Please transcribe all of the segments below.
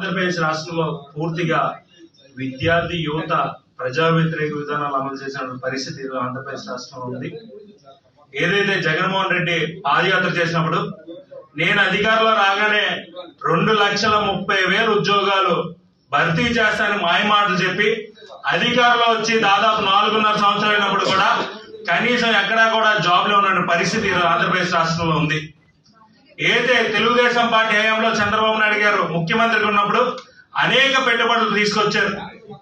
ఆంధ్రప్రదేశ్ రాష్ట్రంలో పూర్తిగా విద్యార్థి యువత ప్రజా వ్యతిరేక విధానాలు అమలు చేసిన పరిస్థితి ఆంధ్రప్రదేశ్ రాష్ట్రంలో ఉంది. ఏదైతే జగన్మోహన్ రెడ్డి పాదయాత్ర చేసినప్పుడు నేను అధికారంలో రాగానే 2,30,000 ఉద్యోగాలు భర్తీ చేస్తానని మాయమాటలు చెప్పి అధికారంలో వచ్చి దాదాపు 4.5 సంవత్సరాలు అయినప్పుడు కూడా కనీసం ఎక్కడా కూడా జాబ్ లో ఉన్న పరిస్థితి ఆంధ్రప్రదేశ్ రాష్ట్రంలో ఉంది. ఏదైతే తెలుగుదేశం పార్టీ హయాంలో చంద్రబాబు నాయుడు గారు ముఖ్యమంత్రిగా ఉన్నప్పుడు అనేక పెట్టుబడులు తీసుకొచ్చారు.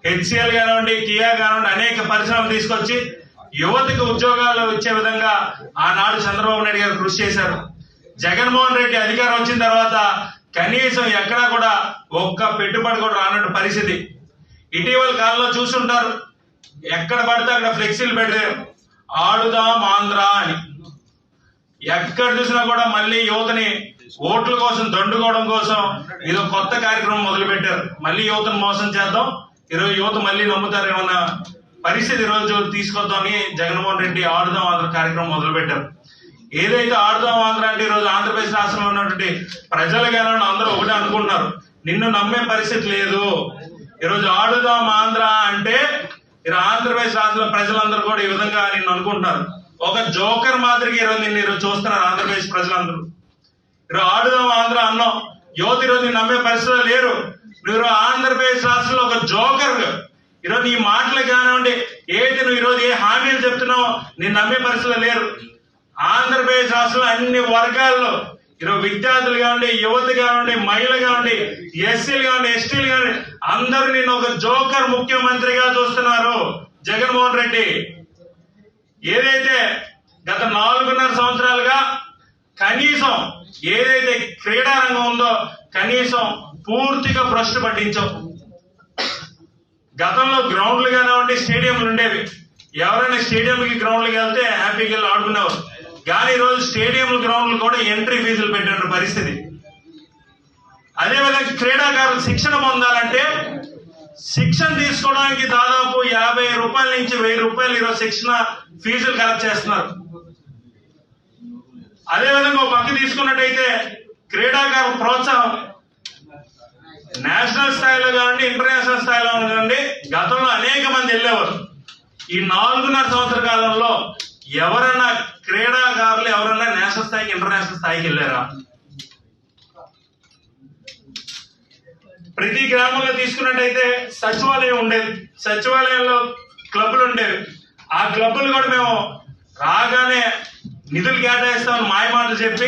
హెచ్సిఎల్ కానివ్వండి, కియా కానివ్వండి, అనేక పరిశ్రమలు తీసుకొచ్చి యువతకు ఉద్యోగాలు ఇచ్చే విధంగా ఆనాడు చంద్రబాబు నాయుడు గారు కృషి చేశారు. జగన్మోహన్ రెడ్డి అధికారం వచ్చిన తర్వాత కనీసం ఎక్కడా కూడా ఒక్క పెట్టుబడి కూడా రానట్టు పరిస్థితి. ఇటీవల కాలంలో చూస్తుంటారు, ఎక్కడ పడితే అక్కడ ఫ్లెక్సీలు పెడతారు, ఆడుదాం ఆంధ్ర అని. ఎక్కడ చూసినా కూడా మళ్ళీ యువతని ఓట్ల కోసం దండుకోవడం కోసం ఇదో కొత్త కార్యక్రమం మొదలు పెట్టారు. మళ్ళీ యువతను మోసం చేద్దాం, ఈరోజు యువత మళ్ళీ నమ్ముతారేమన్న పరిస్థితి ఈరోజు తీసుకొద్దామని జగన్మోహన్ రెడ్డి ఆడుదాం ఆంధ్ర కార్యక్రమం మొదలు పెట్టారు. ఏదైతే ఆడుదాం ఆంధ్ర అంటే ఈరోజు ఆంధ్రప్రదేశ్ రాష్ట్రంలో ఉన్నటువంటి ప్రజలు కానీ అందరూ ఒకటే అనుకుంటున్నారు, నిన్ను నమ్మే పరిస్థితి లేదు. ఈరోజు ఆడుదాం ఆంధ్ర అంటే ఆంధ్రప్రదేశ్ రాష్ట్రంలో ప్రజలందరూ కూడా ఈ విధంగా నిన్ను అనుకుంటున్నారు. ఒక జోకర్ మాదిరిగా ఈరోజు నిన్ను ఈరోజు చూస్తున్నారు ఆంధ్రప్రదేశ్ ప్రజలందరూ. ఈరోజు ఆడుదాం ఆంధ్ర అన్నాం, యువత ఈరోజు నిన్ను నమ్మే పరిస్థితులు లేరు. నువ్వు ఆంధ్రప్రదేశ్ రాష్ట్రంలో ఒక జోకర్. ఈరోజు నీ మాటలు కానివ్వండి, ఏది నువ్వు ఈరోజు ఏ హామీలు చెప్తున్నావో నిన్ను నమ్మే పరిస్థితులు లేరు. ఆంధ్రప్రదేశ్ రాష్ట్రంలో అన్ని వర్గాల్లో ఈరోజు విద్యార్థులు కానివ్వండి, యువత కానివ్వండి, మహిళలు కానివ్వండి, ఎస్సీలు కానివ్వండి, ఎస్టీలు కానివ్వండి, అందరూ నిన్ను ఒక జోకర్ ముఖ్యమంత్రిగా చూస్తున్నారు జగన్మోహన్ రెడ్డి. ఏదైతే గత 4.5 సంవత్సరాలుగా కనీసం ఏదైతే క్రీడా రంగం ఉందో కనీసం పూర్తిగా భ్రష్టు పట్టించావు. గతంలో గ్రౌండ్లు కానివ్వండి, స్టేడియంలు ఉండేవి. ఎవరైనా స్టేడియంకి గ్రౌండ్లకి వెళ్తే హ్యాపీగా వెళ్ళి ఆడుకునేవారు. కానీ ఈరోజు స్టేడియంలు గ్రౌండ్లు కూడా ఎంట్రీ ఫీజులు పెట్టిన పరిస్థితి. అదేవిధంగా క్రీడాకారులు శిక్షణ పొందాలంటే శిక్షణ తీసుకోవడానికి దాదాపు 50 రూపాయల నుంచి 1000 రూపాయలు ఈరోజు శిక్షణ ఫీజులు కలెక్ట్ చేస్తున్నారు. అదేవిధంగా ఒక పక్క తీసుకున్నట్టయితే క్రీడాకారుల ప్రోత్సాహం నేషనల్ స్థాయిలో కానివ్వండి, ఇంటర్నేషనల్ స్థాయిలో కానివ్వండి, గతంలో అనేక మంది వెళ్ళేవారు. ఈ 4.5 సంవత్సర కాలంలో ఎవరైనా క్రీడాకారులు ఎవరైనా నేషనల్ స్థాయికి, ఇంటర్నేషనల్ స్థాయికి వెళ్ళారా? ప్రతి గ్రామంలో తీసుకున్నట్టయితే సచివాలయం ఉండేది. సచివాలయంలో క్లబ్లు ఉండేవి. ఆ క్లబ్లు కూడా మేము రాగానే నిధులు కేటాయిస్తామని మాయమాటలు చెప్పి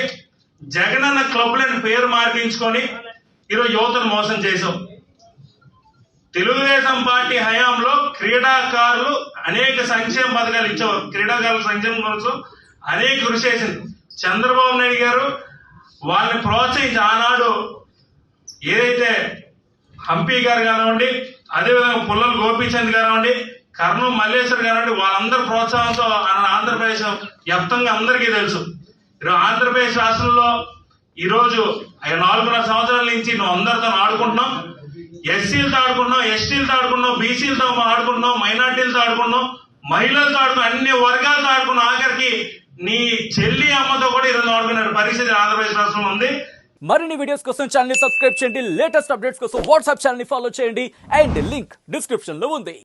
జగనన్న క్లబ్లను పేరు మార్పించుకొని ఈరోజు యువతను మోసం చేశాం. తెలుగుదేశం పార్టీ హయాంలో క్రీడాకారులు అనేక సంక్షేమ పథకాలు ఇచ్చేవారు. క్రీడాకారుల సంక్షేమం కోసం అనేక కృషి చేసింది చంద్రబాబు నాయుడు గారు. వాళ్ళని ప్రోత్సహించి ఆనాడు ఏదైతే హంపీ గారు కానివ్వండి, అదేవిధంగా పుల్లల గోపీచంద్ కానివ్వండి, కర్నూలు మల్లేశ్వర్ కానివ్వండి, వాళ్ళందరి ప్రోత్సాహంతో ఆంధ్రప్రదేశ్ వ్యాప్తంగా అందరికీ తెలుసు. ఈరోజు ఆంధ్రప్రదేశ్ రాష్ట్రంలో ఈరోజు 4.5 సంవత్సరాల నుంచి నువ్వు అందరితో ఆడుకుంటున్నాం. ఎస్సీలతో ఆడుకున్నాం, ఎస్టీలతో ఆడుకున్నాం, బీసీలతో ఆడుకున్నాం, మైనార్టీలతో ఆడుకున్నాం, మహిళలతో ఆడుకున్నాం, అన్ని వర్గాలతో ఆడుకున్నాం. ఆఖరికి నీ చెల్లి అమ్మతో కూడా ఈరోజు ఆడుకునే పరిస్థితి ఆంధ్రప్రదేశ్ రాష్ట్రంలో ఉంది. మరిన్ని వీడియోస్ కోసం ఛానల్ ని సబ్స్క్రైబ్ చేయండి, లేటెస్ట్ అప్డేట్స్ కోసం వాట్సాప్ ఛానల్ ని ఫాలో చేయండి అండ్ లింక్ డిస్క్రిప్షన్ లో ఉంది.